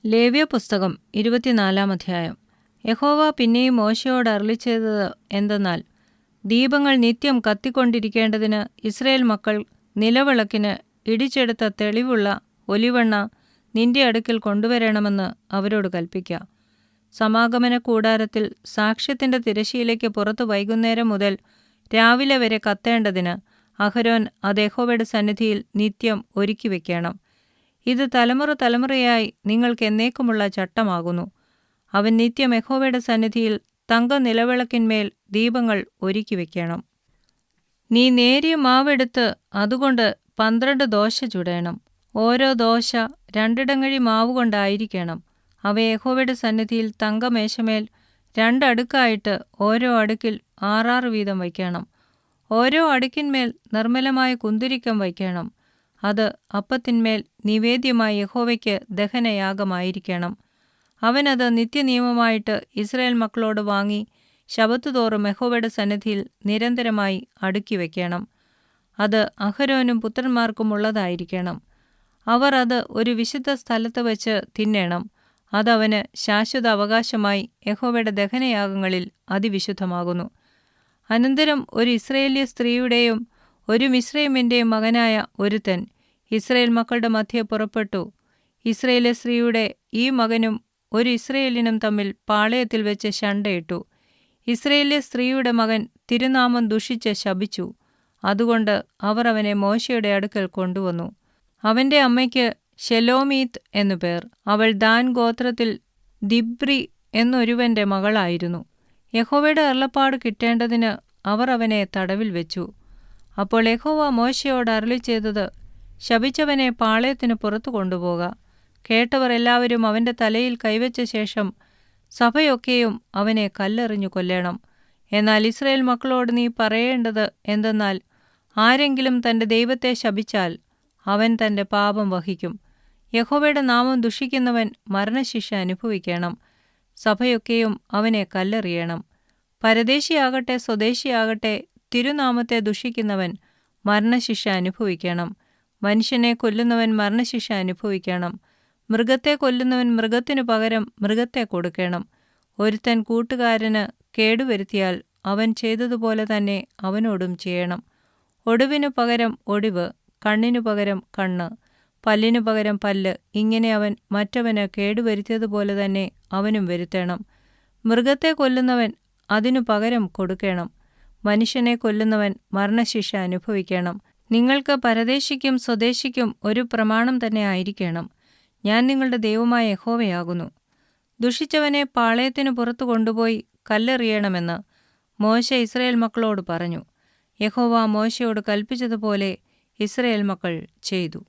ലേവ്യപുസ്തകം 24 അധ്യായം. യഹോവ പിന്നെയും മോശെയോട് അരുളിച്ചെയ്തത് എന്തെന്നാൽ, ദീപങ്ങൾ നിത്യം കത്തിക്കൊണ്ടിരിക്കേണ്ടതിന് ഇസ്രായേൽ മക്കൾ നിലവിളക്കിന് ഇടിച്ചെടുത്ത തെളിവുള്ള ഒലിവെണ്ണ നിന്റെ അടുക്കൽ കൊണ്ടുവരണമെന്ന് അവരോട് കൽപ്പിക്ക. സമാഗമന കൂടാരത്തിൽ സാക്ഷ്യത്തിന്റെ തിരശ്ശീലയ്ക്ക് പുറത്ത് വൈകുന്നേരം മുതൽ രാവിലെ വരെ കത്തേണ്ടതിന് അഹരോൻ അത് യഹോവയുടെ സന്നിധിയിൽ നിത്യം ഒരുക്കി വയ്ക്കണം. ഇത് തലമുറ തലമുറയായി നിങ്ങൾക്ക് എന്നേക്കുമുള്ള ചട്ടമാകുന്നു. അവൻ നിത്യം യഹോവയുടെ സന്നിധിയിൽ തങ്ക നിലവിളക്കിന്മേൽ ദീപങ്ങൾ ഒരുക്കി വയ്ക്കണം. നീ നേരിയ മാവെടുത്ത് അതുകൊണ്ട് 12 ദോശ ചുടേണം. ഓരോ ദോശ 2 ഇടങ്ങഴി മാവുകൊണ്ടായിരിക്കണം. അവയെ യഹോവയുടെ സന്നിധിയിൽ തങ്കമേശമേൽ 2 അടുക്കായിട്ട് ഓരോ അടുക്കിൽ 6 വീതം വയ്ക്കണം. ഓരോ അടുക്കിന്മേൽ നിർമ്മലമായ കുന്തുരിക്കം വയ്ക്കണം. അത് അപ്പത്തിന്മേൽ നിവേദ്യമായി യഹോവയ്ക്ക് ദഹനയാഗമായിരിക്കണം. അവനത് നിത്യനിയമമായിട്ട് ഇസ്രായേൽ മക്കളോട് വാങ്ങി ശബ്ബത്തുതോറും യഹോവയുടെ സന്നിധിയിൽ നിരന്തരമായി അടുക്കി വയ്ക്കണം. അത് അഹരോനും പുത്രന്മാർക്കും ഉള്ളതായിരിക്കണം. അവർ അത് ഒരു വിശുദ്ധ സ്ഥലത്ത് വച്ച് തിന്നേണം. അതവന് ശാശ്വത അവകാശമായി യഹോവയുടെ ദഹനയാഗങ്ങളിൽ അതിവിശുദ്ധമാകുന്നു. അനന്തരം ഒരു ഇസ്രായേല്യ സ്ത്രീയുടെയും ഒരു മിസ്രയീമ്യന്റെയും മകനായ ഒരുത്തൻ ഇസ്രായേൽ മക്കളുടെ മധ്യേ പുറപ്പെട്ടു. ഇസ്രായേല്യ സ്ത്രീയുടെ ഈ മകനും ഒരു ഇസ്രായേലിനും തമ്മിൽ പാളയത്തിൽ വെച്ച് ശണ്ഠയിട്ടു. ഇസ്രായേല്യ സ്ത്രീയുടെ മകൻ തിരുനാമം ദുഷിച്ച് ശപിച്ചു. അതുകൊണ്ട് അവർ അവനെ മോശയുടെ അടുക്കൽ കൊണ്ടുവന്നു. അവന്റെ അമ്മയ്ക്ക് ശെലോമീത്ത് എന്നു പേർ. അവൾ ദാൻ ഗോത്രത്തിൽ ദിബ്രി എന്നൊരുവന്റെ മകളായിരുന്നു. യഹോവയുടെ അരുളപ്പാട് കിട്ടേണ്ടതിന് അവർ അവനെ തടവിൽ വെച്ചു. അപ്പോൾ യഹോവ മോശെയോട് അരുളിച്ചെയ്തത്, ശപിച്ചവനെ പാളയത്തിന് പുറത്തു കൊണ്ടുപോക. കേട്ടവർ എല്ലാവരും അവന്റെ തലയിൽ കൈവച്ച ശേഷം സഭയൊക്കെയും അവനെ കല്ലെറിഞ്ഞു കൊല്ലണം. എന്നാൽ ഇസ്രായേൽ മക്കളോട് നീ പറയേണ്ടത് എന്തെന്നാൽ, ആരെങ്കിലും തന്റെ ദൈവത്തെ ശപിച്ചാൽ അവൻ തന്റെ പാപം വഹിക്കും. യഹോവയുടെ നാമം ദുഷിക്കുന്നവൻ മരണശിക്ഷ അനുഭവിക്കണം. സഭയൊക്കെയും അവനെ കല്ലെറിയണം. പരദേശിയാകട്ടെ സ്വദേശിയാകട്ടെ തിരുനാമത്തെ ദുഷിക്കുന്നവൻ മരണശിക്ഷ അനുഭവിക്കണം. മനുഷ്യനെ കൊല്ലുന്നവൻ മരണശിക്ഷ അനുഭവിക്കണം. മൃഗത്തെ കൊല്ലുന്നവൻ മൃഗത്തിനു പകരം മൃഗത്തെ കൊടുക്കണം. ഒരുത്തൻ കൂട്ടുകാരന് കേടുവരുത്തിയാൽ അവൻ ചെയ്തതുപോലെ തന്നെ അവനോടും ചെയ്യണം. ഒടിവിനു പകരം ഒടിവ്, കണ്ണിനു പകരം കണ്ണ്, പല്ലിനു പകരം പല്ല്, ഇങ്ങനെ അവൻ മറ്റവന് കേടുവരുത്തിയതുപോലെ തന്നെ അവനും വരുത്തണം. മൃഗത്തെ കൊല്ലുന്നവൻ അതിനു പകരം കൊടുക്കണം. മനുഷ്യനെ കൊല്ലുന്നവൻ മരണശിക്ഷ അനുഭവിക്കണം. നിങ്ങൾക്ക് പരദേശിക്കും സ്വദേശിക്കും ഒരു പ്രമാണം തന്നെ ആയിരിക്കണം. ഞാൻ നിങ്ങളുടെ ദൈവമായ യഹോവയാകുന്നു. ദുഷിച്ചവനെ പാളയത്തിനു പുറത്തു കൊണ്ടുപോയി കല്ലെറിയണമെന്ന് മോശെ ഇസ്രായേൽ മക്കളോട് പറഞ്ഞു. യഹോവ മോശെയോട് കൽപ്പിച്ചതുപോലെ ഇസ്രായേൽ മക്കൾ ചെയ്തു.